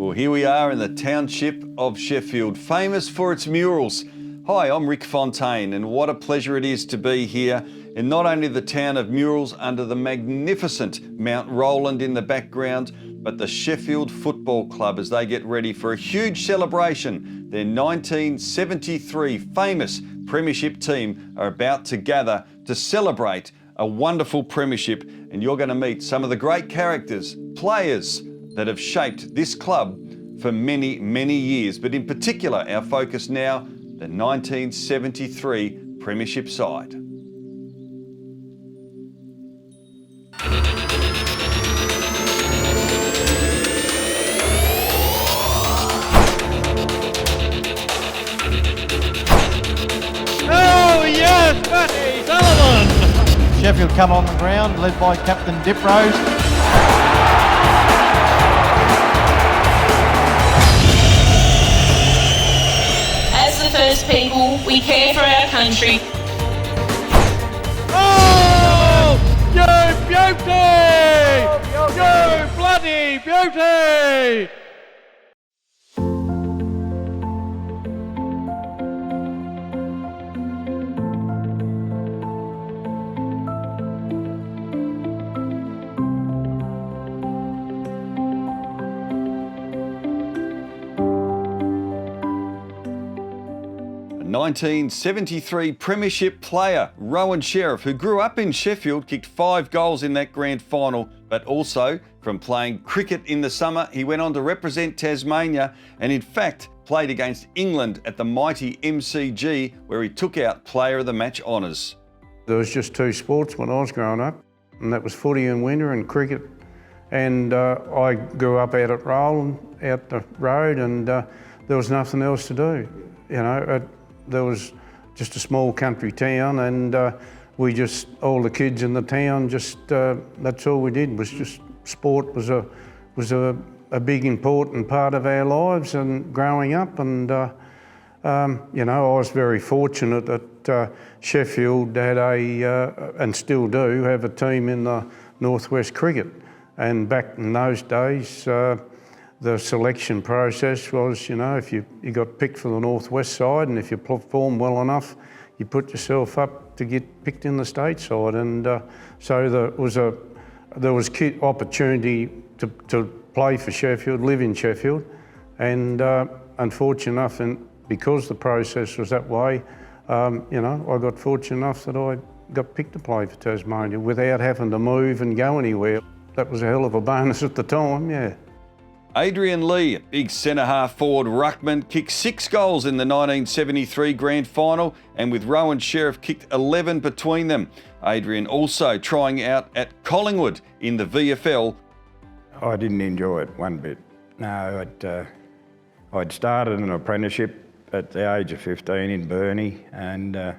Well, here we are in the township of Sheffield, famous for its murals. Hi, I'm Rick Fontaine, and what a pleasure it is to be here in not only the town of murals under the magnificent Mount Roland in the background, but the Sheffield Football Club as they get ready for a huge celebration. Their 1973 famous Premiership team are about to gather to celebrate a wonderful Premiership, and you're going to meet some of the great characters, players that have shaped this club for many, many years. But in particular, our focus now, the 1973 Premiership side. Oh yes, Matty Sullivan! Sheffield come on the ground, led by Captain Diprose. First people, we care for our country. Oh, you beauty! You bloody beauty! 1973 Premiership player Rowan Sherriffe, who grew up in Sheffield, kicked 5 goals in that grand final, but also from playing cricket in the summer, he went on to represent Tasmania and in fact played against England at the mighty MCG, where he took out Player of the Match honours. There was just 2 sports when I was growing up, and that was footy in winter and cricket. And I grew up out at Roland, out the road, and there was nothing else to do. You know, there was just a small country town, and we just, all the kids in the town, just that's all we did, was just sport was a big important part of our lives and growing up. And you know, I was very fortunate that Sheffield had and still do have a team in the Northwest Cricket. And back in those days, the selection process was, you know, if you got picked for the Northwest side, and if you performed well enough, you put yourself up to get picked in the state side. And so there was opportunity to play for Sheffield, live in Sheffield, and unfortunate enough, and because the process was that way, you know, I got fortunate enough that I got picked to play for Tasmania without having to move and go anywhere. That was a hell of a bonus at the time, yeah. ADRIAN LEE, a big centre-half forward ruckman, kicked 6 goals in the 1973 Grand Final, and with Rowan Sherriffe kicked 11 between them. Adrian also trying out at Collingwood in the VFL. I didn't enjoy it one bit. No, I'd started an apprenticeship at the age of 15 in Burnie, and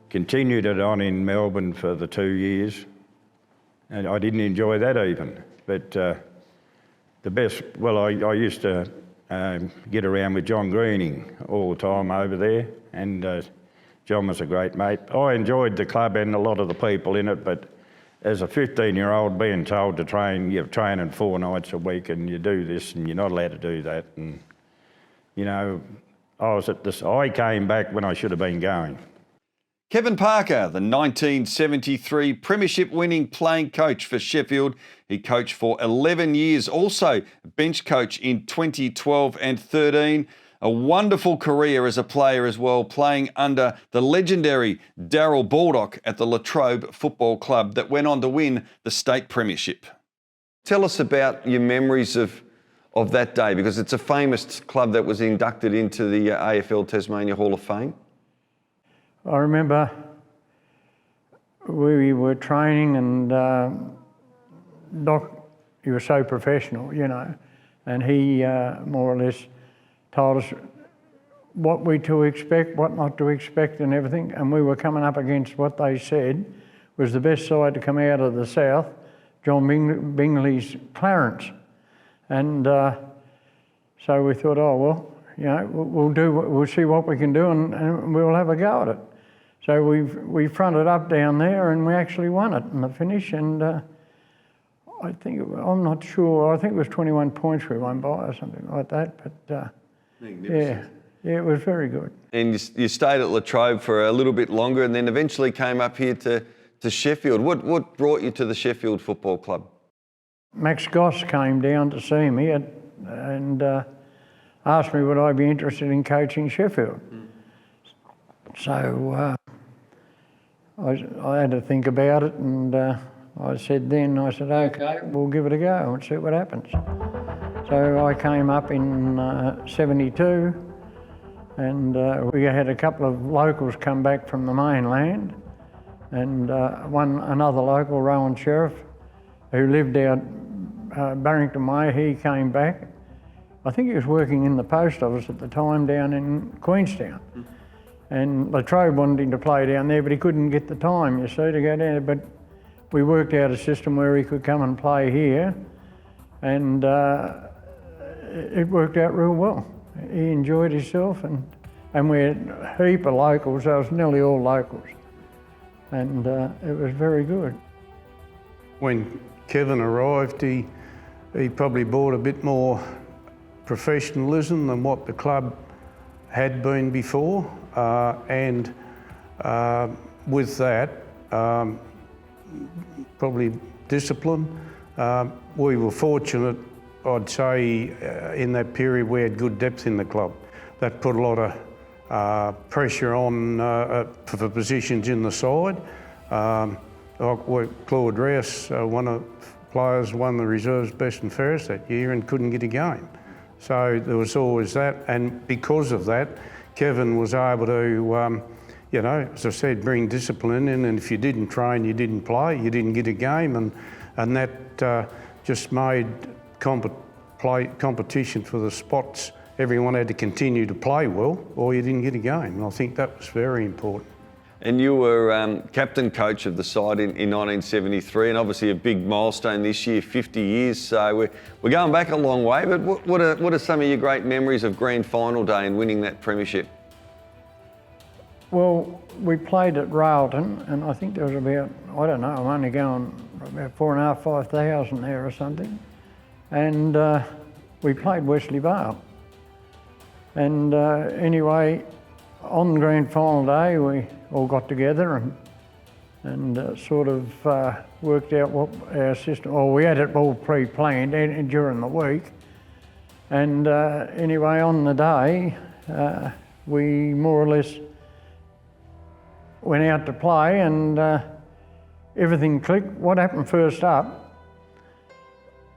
continued it on in Melbourne for the 2 years. And I didn't enjoy that even, but the best, well, I used to get around with John Greening all the time over there, and John was a great mate. I enjoyed the club and a lot of the people in it, but as a 15-year-old being told to train, you're training 4 nights a week and you do this and you're not allowed to do that. And, you know, I came back when I should have been going. Kevin Parker, the 1973 Premiership winning playing coach for Sheffield. He coached for 11 years, also bench coach in 2012 and 13. A wonderful career as a player as well, playing under the legendary Darrell Baldock at the Latrobe Football Club that went on to win the State Premiership. Tell us about your memories of that day, because it's a famous club that was inducted into the AFL Tasmania Hall of Fame. I remember we were training, and Doc, he was so professional, you know, and he more or less told us what we to expect, what not to expect and everything, and we were coming up against what they said was the best side to come out of the south, John Bingley's Clarence. And so we thought, oh, well, you know, we'll see what we can do, and we'll have a go at it. So we fronted up down there, and we actually won it in the finish. And I'm not sure. I think it was 21 points we won by or something like that. But yeah, it was very good. And you stayed at Latrobe for a little bit longer and then eventually came up here to Sheffield. What brought you to the Sheffield Football Club? Max Goss came down to see me and asked me would I be interested in coaching Sheffield. So I had to think about it, and I said, okay, we'll give it a go and see what happens. So I came up in 72, and we had a couple of locals come back from the mainland, and another local, ROWAN SHERRIFF, who lived out Barrington Way, he came back. I think he was working in the post office at the time down in Queenstown. And Latrobe wanted him to play down there, but he couldn't get the time, you see, to go down there. But we worked out a system where he could come and play here, and it worked out real well. He enjoyed himself, and we had a heap of locals. I was nearly all locals, and it was very good. When Kevin arrived, he probably brought a bit more professionalism than what the club had been before, and with that, probably discipline. We were fortunate, I'd say, in that period we had good depth in the club. That put a lot of pressure on for the positions in the side. Claude Rouse, one of the players, won the reserves best and fairest that year and couldn't get a game. So there was always that, and because of that, Kevin was able to, as I said, bring discipline in, and if you didn't train, you didn't play, you didn't get a game, and that just made competition for the spots. Everyone had to continue to play well, or you didn't get a game, and I think that was very important. And you were captain coach of the side in 1973, and obviously a big milestone this year, 50 years. So we're going back a long way. But what are some of your great memories of Grand Final day and winning that premiership? Well, we played at Railton, and I think there was about, I don't know, I'm only going about 4,500, 5,000 there or something. And we played Wesley Vale. And anyway, on Grand Final day, we all got together and sort of worked out what our system, well, we had it all pre-planned during the week. And anyway, on the day, we more or less went out to play, and everything clicked. What happened first up,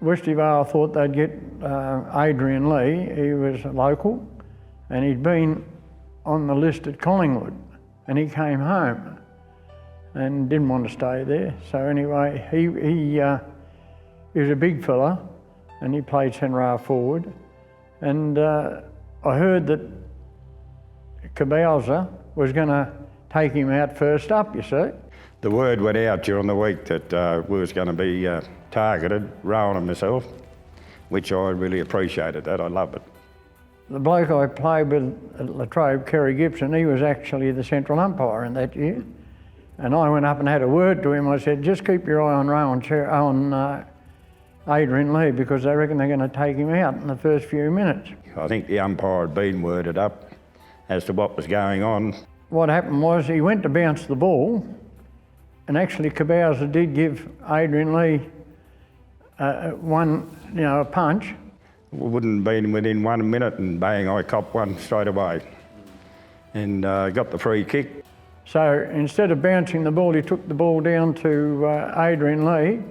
Wesley Vale thought they'd get ADRIAN LEE. He was a local, and he'd been on the list at Collingwood, and he came home and didn't want to stay there. So anyway, he was a big fella, and he played centre forward. And I heard that Cabauza was going to take him out first up, you see. The word went out during the week that we was going to be targeted, Rowan and myself, which I really appreciated that. I loved it. The bloke I played with at Latrobe, Kerry Gibson, he was actually the central umpire in that year. And I went up and had a word to him. I said, just keep your eye on ADRIAN LEE, because they reckon they're going to take him out in the first few minutes. I think the umpire had been worded up as to what was going on. What happened was he went to bounce the ball, and actually Cabauza did give ADRIAN LEE a punch. We wouldn't have been within 1 minute, and bang, I copped one straight away and got the free kick. So instead of bouncing the ball, he took the ball down to ADRIAN LEE,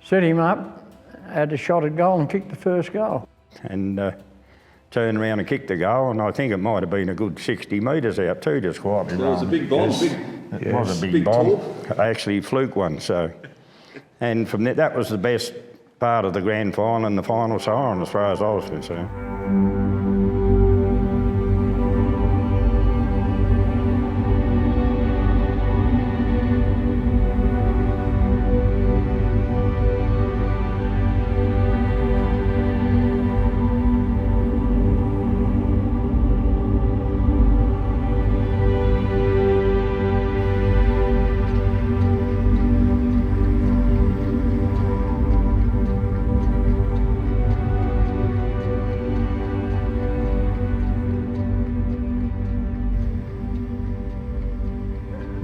set him up, had a shot at goal and kicked the first goal. And turned around and kicked the goal, and I think it might have been a good 60 metres out too, just quite It was a big bomb. It was a big bomb. I actually fluked one, so. And from that was the best part of the grand final and the final siren as far as I was concerned.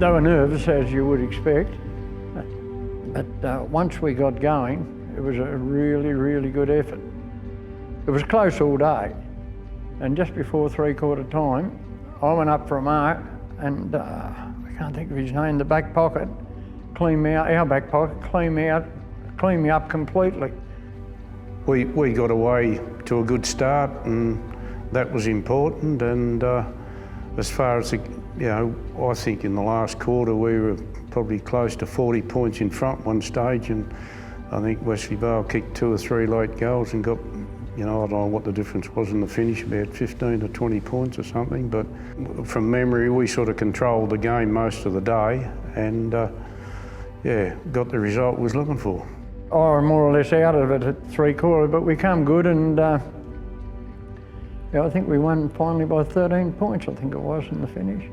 They were nervous, as you would expect, but once we got going, it was a really, really good effort. It was close all day, and just before three-quarter time, I went up for a mark, and I can't think of his name, the back pocket, cleaned me out, our back pocket, cleaned me up completely. We got away to a good start, and that was important, and as far as, I think in the last quarter we were probably close to 40 points in front one stage, and I think Wesley Bale kicked 2 or 3 late goals and got, I don't know what the difference was in the finish, about 15 to 20 points or something, but from memory we sort of controlled the game most of the day, and got the result we was looking for. I was more or less out of it at three-quarter, but we come good, and I think we won finally by 13 points, I think it was, in the finish.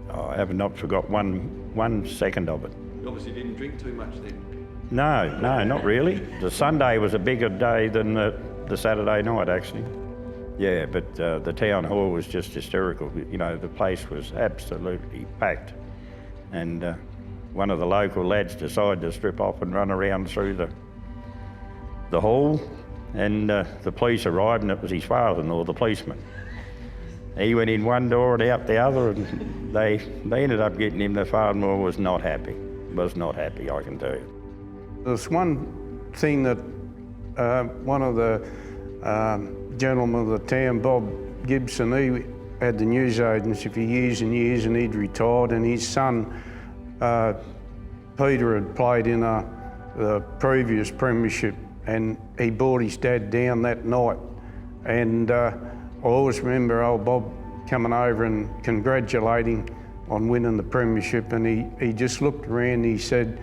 I have not forgot one second of it. You obviously didn't drink too much then. No, not really. The Sunday was a bigger day than the Saturday night, actually. Yeah, but the town hall was just hysterical. The place was absolutely packed. And one of the local lads decided to strip off and run around through the hall, and the police arrived, and it was his father-in-law, the policeman. He went in one door and out the other, and they ended up getting him. The father-in-law was not happy, I can tell you. There's one thing that one of the gentlemen of the town, Bob Gibson, he had the news agency for years and years, and he'd retired, and his son, Peter, had played in the previous premiership, and he brought his dad down that night, and I always remember old Bob coming over and congratulating on winning the premiership, and he just looked around and he said,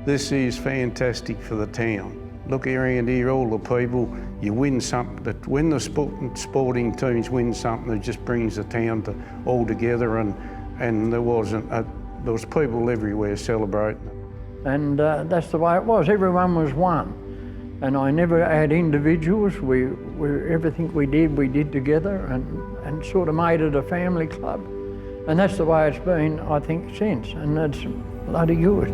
"This is fantastic for the town. Look around here, all the people, you win something, when the sporting teams win something, it just brings the town all together," and there was people everywhere celebrating. And that's the way it was. Everyone was one. And I never had individuals. Everything we did together, and sort of made it a family club. And that's the way it's been, I think, since. And it's bloody good.